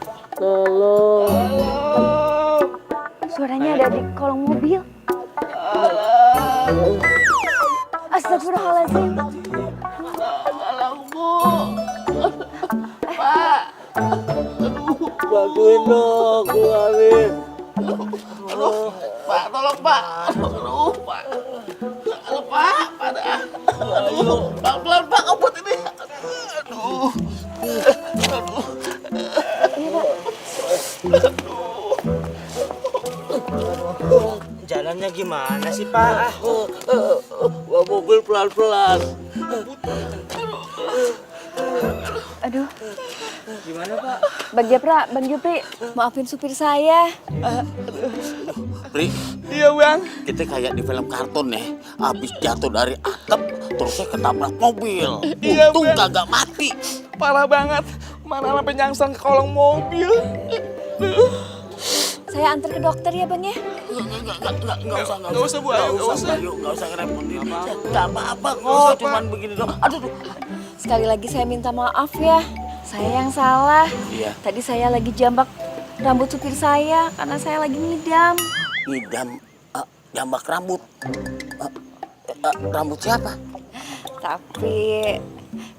Suaranya ada di kolong mobil. Astagfirullahaladzim. Bantuin dong, keluarin. Pak, tolong Pak. Aduh, Pak. Aduh, Pak. Aduh, pelan-pelan Pak, ngebut ini. Aduh. Jalannya gimana sih Pak? Mobil pelan-pelan. Aduh. Gimana Pak? Bang Jupri, maafin supir saya. Pri, Iya, Bang. kita kayak di film kartun ya. Habis jatuh dari atap, terusnya ketabrak mobil. Iya, Untung Bang. kagak mati. Parah banget. Mana sampai nyangsang ke kolong mobil. Saya antar ke dokter ya, Bang ya. Nggak usah, Nggak usah, Bu. Ayo, nggak usah. Yuk, nggak usah ngerepotin. Nggak apa-apa kok, cuman begini dong. Aduh. Sekali lagi saya minta maaf ya. Saya yang salah. Iya. Tadi saya lagi jambak rambut supir saya karena saya lagi ngidam. Ngidam, jambak rambut. Rambut siapa? Tapi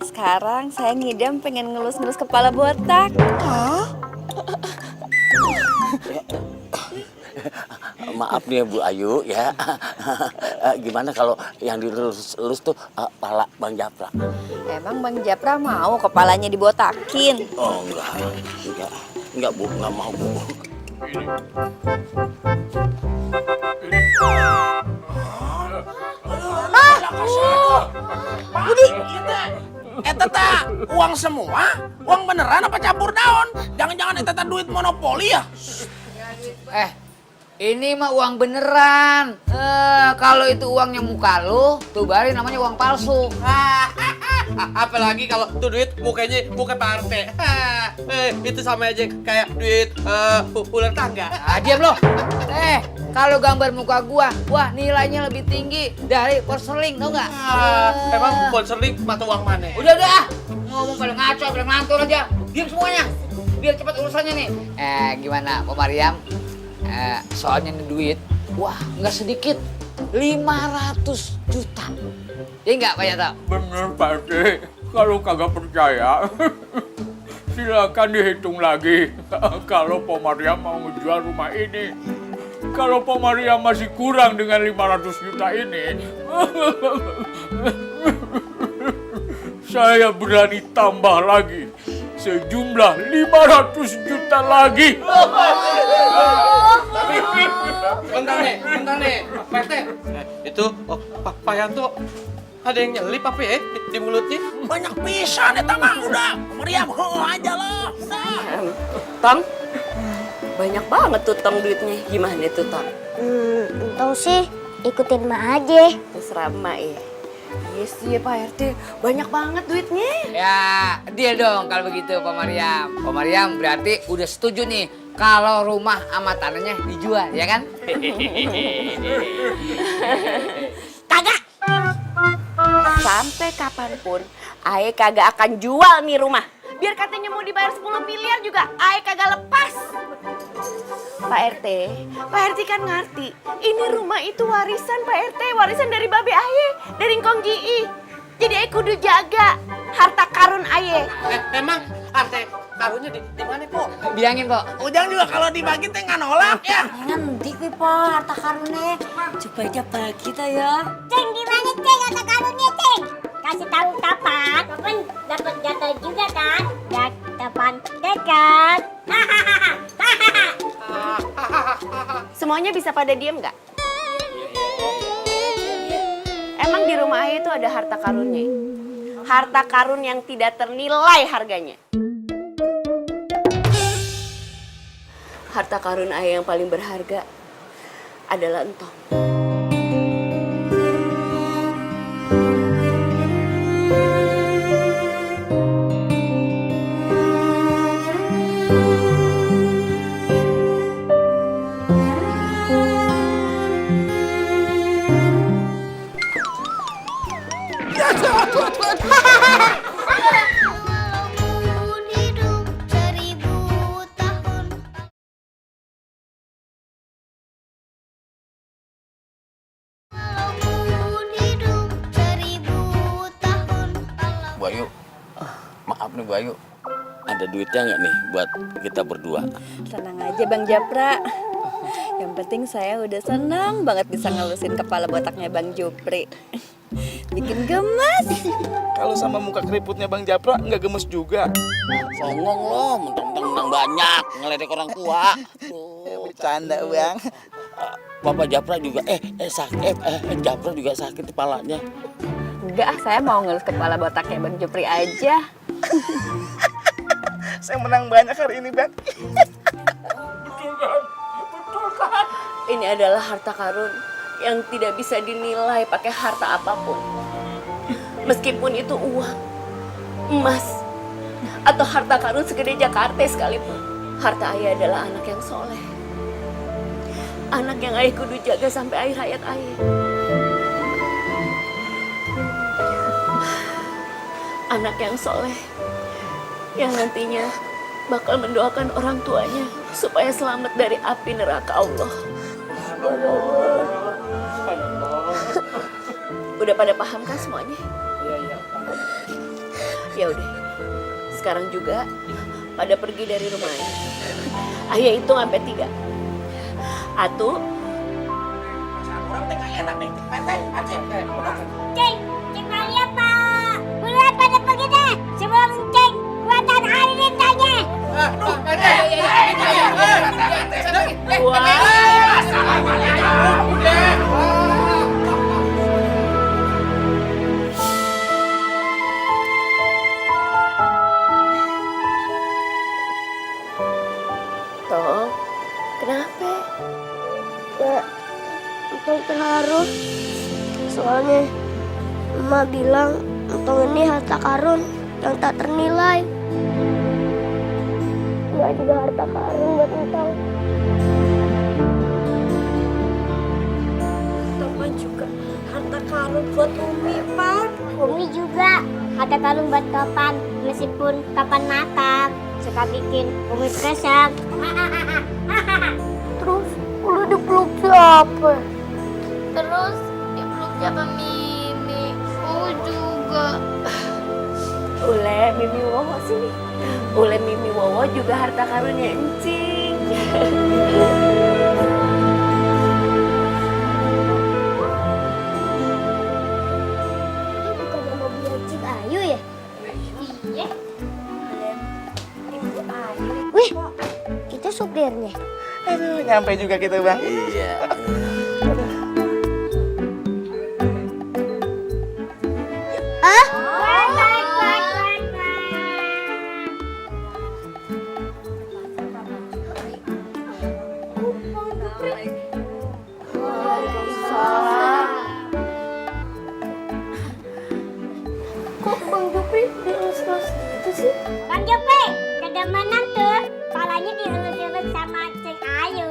sekarang saya ngidam pengen ngelus-ngelus kepala botak. maaf nih ya Bu Ayu ya. Gimana kalau yang dilurus-lurus tuh pala Bang Japra? Emang Bang Japra mau kepalanya dibotakin? Oh enggak Bu, enggak mau Bu. Budi, eta teh uang semua? Uang beneran apa campur daun? Jangan-jangan eta teh duit monopoli ya? Ini mah uang beneran. Kalau itu uangnya muka lu, tuh baru namanya uang palsu. Apalagi kalau tuh duit mukanya muka Pak RT. Itu sama aja kayak duit ular tangga. Diam lo. Kalau gambar muka gua, wah nilainya lebih tinggi dari porseling, tau nggak? Emang sponsoring mata uang mana? Udah. Ngomong pada ngaco, pada ngantur aja. Diam semuanya. Biar cepat urusannya nih. Gimana, Pak Mariam? Soalnya nih duit, wah nggak sedikit. 500 juta. Iya nggak Pak Yanto? Bener Pak RT, kalau kagak percaya silakan dihitung lagi. Kalau Pak Mariam mau ngejual rumah ini, kalau Pak Mariam masih kurang dengan 500 juta ini, saya berani tambah lagi sejumlah 500 juta lagi. Bentar nih, Pak RT. Itu Pak Yanto ada yang nyelip apa ya di mulutnya? Banyak pisan eta mah udah. Mariam, aja lah. Tong, banyak banget tuh Tong duitnya. Gimana tuh Tong? Entong sih ikutin Ma aja. Terserah Mak ya. Iya sih Pak RT, banyak banget duitnya. Ya, dia dong kalau begitu Pak Mariam. Pak Mariam berarti udah setuju nih kalau rumah sama tanahnya dijual, ya kan? Kagak. Sampai kapanpun, Ae kagak akan jual nih rumah. Biar katanya mau dibayar 10 miliar juga, Ae kagak lepas. Pak RT kan ngerti. Ini rumah itu warisan Pak RT, warisan dari Babe Aye, dari Ngkong Ji. Jadi Ae kudu jaga harta karun Aye. Emang harta karunnya di mana, Po? Bilangin, Po. Ujang juga kalau dibagi teh nggak nolak ya. Nanti kuy po harta karunnya. Coba aja bagi kita ya. Ceng gimana Ceng harta karunnya Ceng? Kasih tahu kapan? Kapan dapat jatah juga kan? Kapan dekat? Semuanya bisa pada diem nggak? Emang di rumah Aye itu ada harta karunnya? Harta karun yang tidak ternilai harganya. Harta karun Aye yang paling berharga adalah Entong. Bu Ayu, maaf nih Bu Ayu. Ada duitnya nggak nih buat kita berdua? Tenang aja Bang Japra. Yang penting saya udah senang banget bisa ngelusin kepala botaknya Bang Jupri. Bikin gemes. Kalau sama muka keriputnya Bang Japra nggak gemes juga. Songong lo, mentang-mentang menang banyak, ngeledek orang tua. Bercanda Bang. Bapak Japra juga, Japra juga sakit kepalanya. Enggak, saya mau ngelus kepala botaknya Bang Jupri aja. Saya menang banyak hari ini Bang. Ini adalah harta karun yang tidak bisa dinilai pakai harta apapun. Meskipun itu uang, emas, atau harta karun segede Jakarta sekalipun. Harta Ayah adalah anak yang soleh. Anak yang Ayah kudu jaga sampai akhir hayat Ayah. Anak yang soleh, yang nantinya bakal mendoakan orang tuanya supaya selamat dari api neraka Allah. Udah pada paham kan semuanya? Iya. Ya udah. Sekarang juga pada pergi dari rumah Ayah. Ayah hitung sampai 3. 1, 2, Penting gak enak nih. Cing, Cing Maria Pak. Buruan pada pergi deh. Sebelum Cing keluarkan hari rintanya. Tong, kenapa? Ya, Entong terharu. Soalnya Emak bilang Entong ini harta karun yang tak ternilai. Enggak juga harta karun buat Entong. Topan juga harta karun buat Umi, Pak. Umi juga harta karun buat Topan. Meskipun Topan nakal, suka bikin Umi kesel. Terus udah dipeluk siapa? Terus dipeluk siapa Mimi? Oh juga. Ule Mimi Wowo sini. Ule Mimi Wowo juga harta karunnya encing. Ini bukan mobil Cik Ayu ya? Iya. Ibu Ayu. Wih, itu supirnya. Aduh, nyampe juga kita bang. Iya. Hah? Kok Bang Jupri dielus-elus gitu sih? Bang Jupri, kedemenan tuh. Palanya dielus-elus sama Cing Ayu.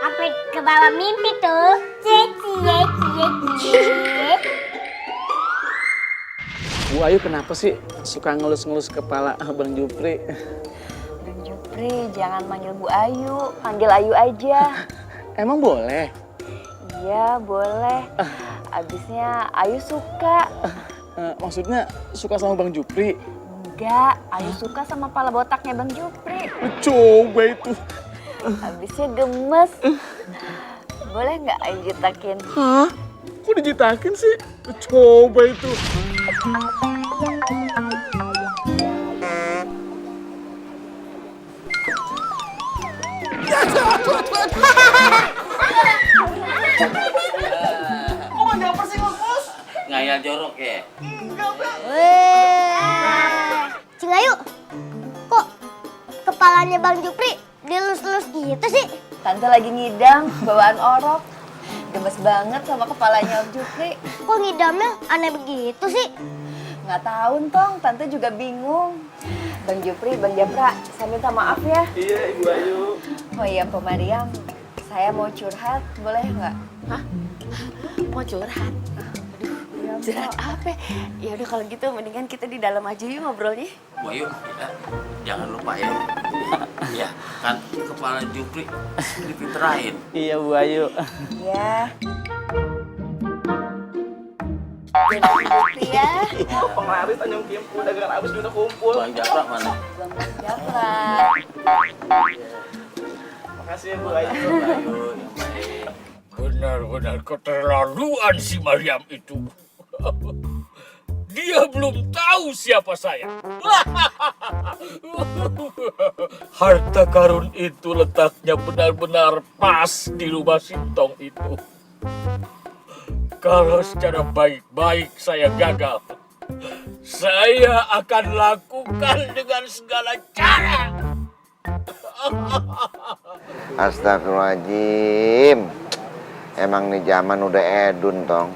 Sampai ke bawah mimpi tuh. Cie. Bu Ayu kenapa sih suka ngelus-ngelus kepala Bang Jupri? Bang Jupri, jangan manggil Bu Ayu, panggil Ayu aja. Emang boleh? Iya, boleh. Abisnya Ayu suka. Maksudnya suka sama Bang Jupri? Enggak, Ayu suka sama pala botaknya Bang Jupri. Coba itu. Abisnya gemes. Boleh nggak Ayu jetakin? Hah? Kok dijitakin sih? Coba itu. Kok gak nyamper sih Bos? Ngayal jorok ya? Cing Ayu, kok kepalanya Bang Jupri dilus-lus gitu sih? Tante lagi ngidam, bawaan orok. Gemes banget sama kepalanya Om Jupri. Kok ngidamnya aneh begitu sih? Nggak tahu, Tong. Tante juga bingung. Bang Jupri, Bang Japra, saya minta maaf ya. Iya, Ibu Ayu. Oh iya, Pak Mariam. Saya mau curhat, boleh nggak? Hah? Mau curhat? Aduh, curhat apa? Ya udah kalau gitu mendingan kita di dalam aja yuk ngobrolnya. Bu Ayu, ya, jangan lupa ya. Ya, kan kepala Jupri dipinterain. Iya, Bu Ayu. Iya. Jupri ya. Penglaris Tanjung Kimpu, dagangan habis udah kumpul. Bang Japra mana? Bang Japra. Makasih ya, Bu Ayu. Bu Ayu, yang baik. Benar-benar keterlaluan si Mariam itu. Dia belum tahu siapa saya. Harta karun itu letaknya benar-benar pas di rumah Sintong itu. Kalau secara baik-baik saya gagal, saya akan lakukan dengan segala cara. Astagfirullahaladzim. Emang nih zaman udah edun, Tong.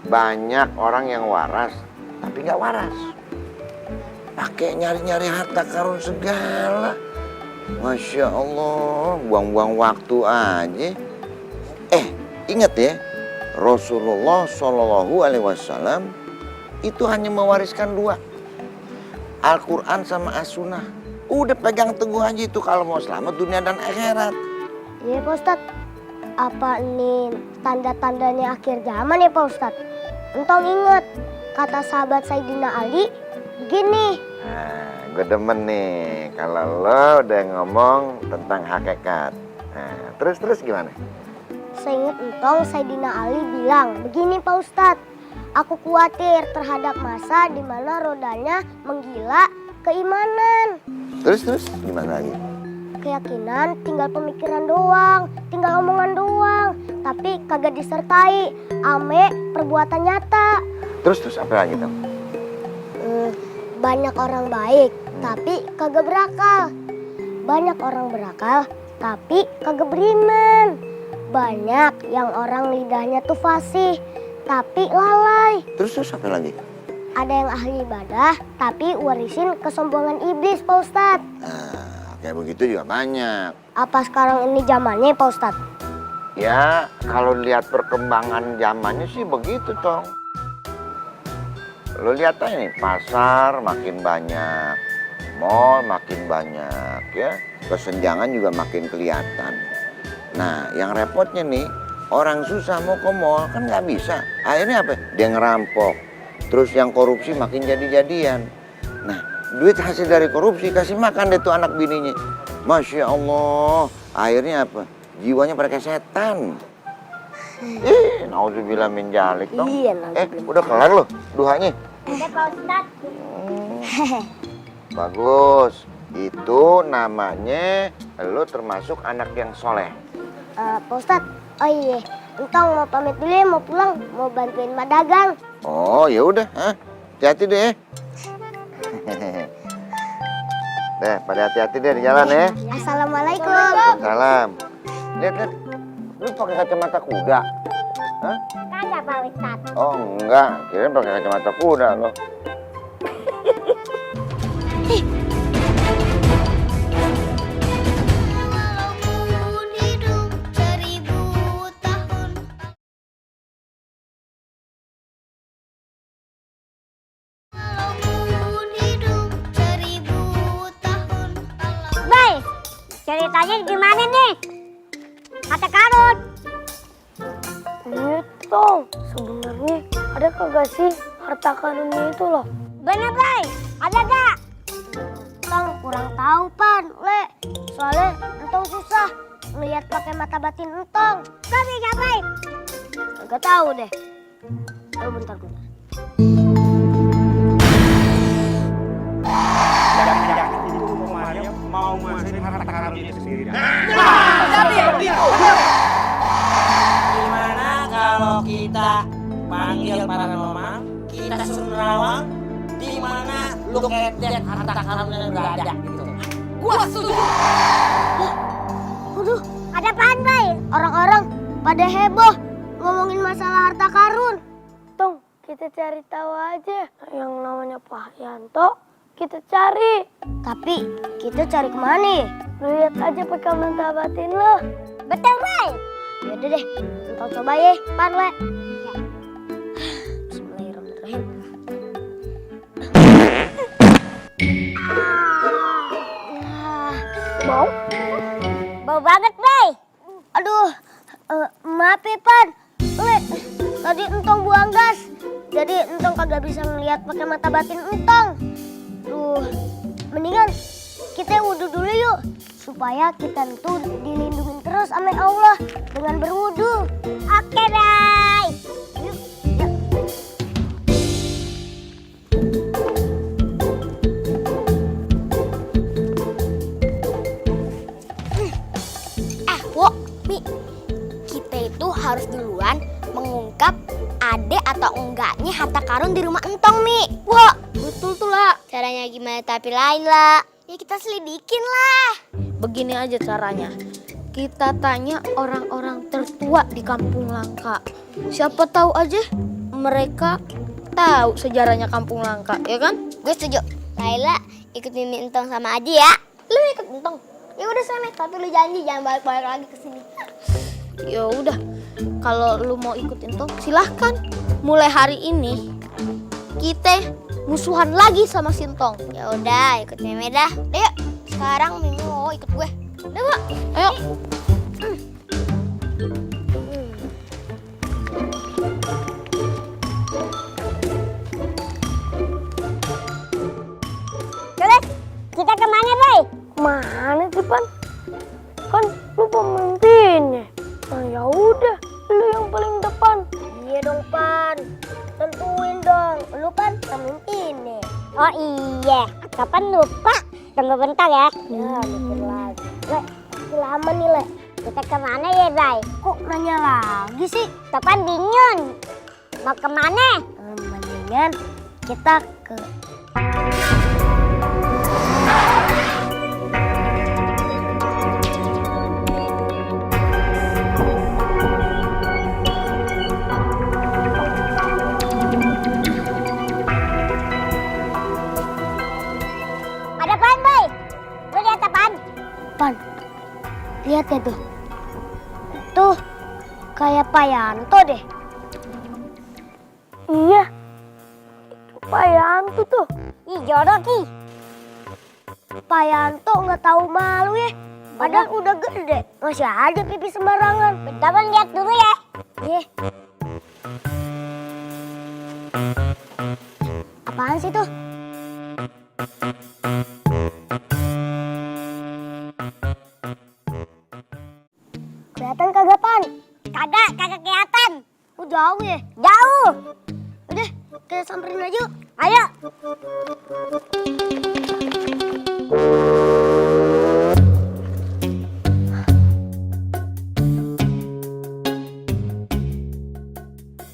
Banyak orang yang waras, tapi nggak waras. Pakai nyari-nyari harta karun segala. Masya Allah, buang-buang waktu aja. Ingat ya, Rasulullah Shallallahu Alaihi Wasallam itu hanya mewariskan 2, Al-Quran sama As-Sunnah. Udah pegang teguh aja itu kalau mau selamat dunia dan akhirat. Iya Pak Ustadz. Apa ini tanda-tandanya akhir zaman ya Pak Ustadz? Entong ingat kata sahabat Sayyidina Ali begini. Nah, gue demen nih kalau lo udah ngomong tentang hakikat. Nah, terus gimana? seingat entong Sayyidina Ali bilang begini Pak Ustadz. Aku khawatir terhadap masa di mana rodanya menggila keimanan. Terus gimana lagi? Keyakinan tinggal pemikiran doang, tinggal omongan doang, tapi kagak disertai ame perbuatan nyata. Terus apa lagi dong? Banyak orang baik, tapi kagak berakal. Banyak orang berakal, tapi kagak beriman. Banyak yang orang lidahnya tuh fasih, tapi lalai. Terus apa lagi? Ada yang ahli ibadah, tapi warisin kesombongan iblis, Pak Ustadz. Nah, kayak begitu juga banyak. Apa sekarang ini zamannya, Pak Ustadz? Ya, kalau lihat perkembangan zamannya sih begitu, Tong. Lo lihat aja nih, pasar makin banyak, mall makin banyak, ya. Kesenjangan juga makin kelihatan. Nah, yang repotnya nih, orang susah mau ke mall kan nggak bisa. Akhirnya apa? Dia ngerampok. Terus yang korupsi makin jadi-jadian. Nah, duit hasil dari korupsi kasih makan deh tuh anak bininya. Masya Allah. Akhirnya apa? Jiwanya pada kayak setan. Nauzubillah min dzalik dong. Iya, Udah kelar loh duhanya. Udah Pak Ustadz. Bagus. Itu namanya lo termasuk anak yang soleh. Pak Ustadz, oh iya, entong mau pamit dulu ya, mau pulang, mau bantuin Mak dagang. Oh ya udah, hati-hati deh. Deh, pada hati-hati deh di jalan ya. Assalamualaikum. Salam. Lihat, lu pakai kacamata kuda? Hah? Kagak Pak Ustadz. Oh enggak, kirain pakai kacamata kuda loh. Ceritanya gimana nih? Harta karun. Itu sebenarnya ada kagak sih harta karunnya itu loh? Bener, Bay. Ada gak? Entong kurang tahu, Pan. Le, soalnya entong susah ngeliat pakai mata batin entong. Tapi gak, Bay? Gak tahu deh. Aduh, bentar. Mau nguasain harta karunnya sendiri. Gimana kalau kita panggil paranormal, kita suruh nerawang di mana lu kedet harta karunnya berada gitu. Gua setuju. Waduh, ada apaan, Bay? Orang-orang pada heboh ngomongin masalah harta karun. Tong, kita cari tahu aja yang namanya Pak Yanto. Kita cari. Tapi kita cari kemana? Lihat aja pakai mata batin lo. Betul, Bay. Yaudah deh, entong coba ya, Pan, Le. Ya. Bismillahirrahmanirrahim. Bau? Bau banget, Bay. Aduh, maaf ya, Pan. Le, tadi entong buang gas. Jadi entong kagak bisa ngeliat pakai mata batin entong. Mendingan kita wudhu dulu yuk, supaya kita tuh dilindungi terus sama Allah dengan berwudhu. Oke, Bay. Yuk. Wo, Mi, kita itu harus duluan mengungkap ade atau enggaknya harta karun di rumah entong, Mi. Wah, betul tuh lah. Caranya gimana tapi lain lah. Ya kita selidikin lah. Begini aja caranya. Kita tanya orang-orang tertua di Kampung Langka. Siapa tahu aja mereka tahu sejarahnya Kampung Langka, ya kan? Gue setuju. Laila ikut Mimi entong sama Aji ya. Lu ikut entong. Ya udah sana, tapi lu janji jangan balik-balik lagi ke sini. Ya udah. Kalau lu mau ikut entong, silahkan. Mulai hari ini kita musuhan lagi sama Sintong. Ya udah, ikut Mimi dah. Ayo, sekarang Mimi mau ikut gue. Udah, Pak. Ayo. Terus, kita kemana, Bay? Mana sih, Pan? Kan lu pemimpinnya. Ya udah, lu yang paling depan. Iya dong, Pan. Tentuin dong. Lu kan pemimpin nih. Oh iya, kapan lupa? Tunggu bentar ya. Ya, mikir lagi. Le, masih lama nih, Le. Kita kemana ya, Bray? Kok nanya lagi sih? Kapan bingung? Mau kemana? Mendingan kita ke... Ada apaan, Boy? Lu lihat apaan? Pan, lihat ya tuh. Tuh, kayak Pak Yanto deh. Iya, Pak Yanto tuh. Ih, jodoh Ki. Pak Yanto nggak tahu malu ya. Padahal udah gede, masih aja pipi sembarangan. Bentar, lihat dulu ya. Iya. Apaan sih tuh? Kelihatan kagak, Pan? Kagak kelihatan. Oh, jauh ya? Jauh. Udah, kita samperin aja. Ayo.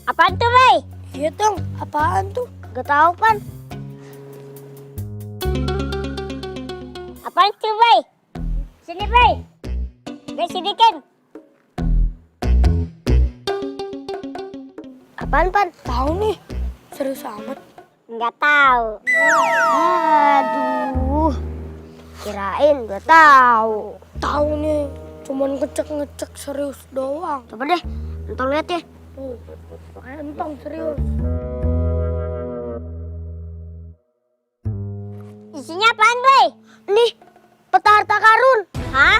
Apaan tuh, Bay? Iya, Tong. Apaan tuh? Gak tahu, Pan. Apaan tuh, Bay? Sini, Bay. Bay, sini, Ken. Apaan, Pan? Tahu nih. Serius amat. Nggak tahu. Aduh. Kirain gak tahu. Tahu nih. Cuman ngecek serius doang. Coba deh. Entong lihat ya. Makanya entong serius. Isinya apaan, Bay? Nih, peta harta karun. Hah?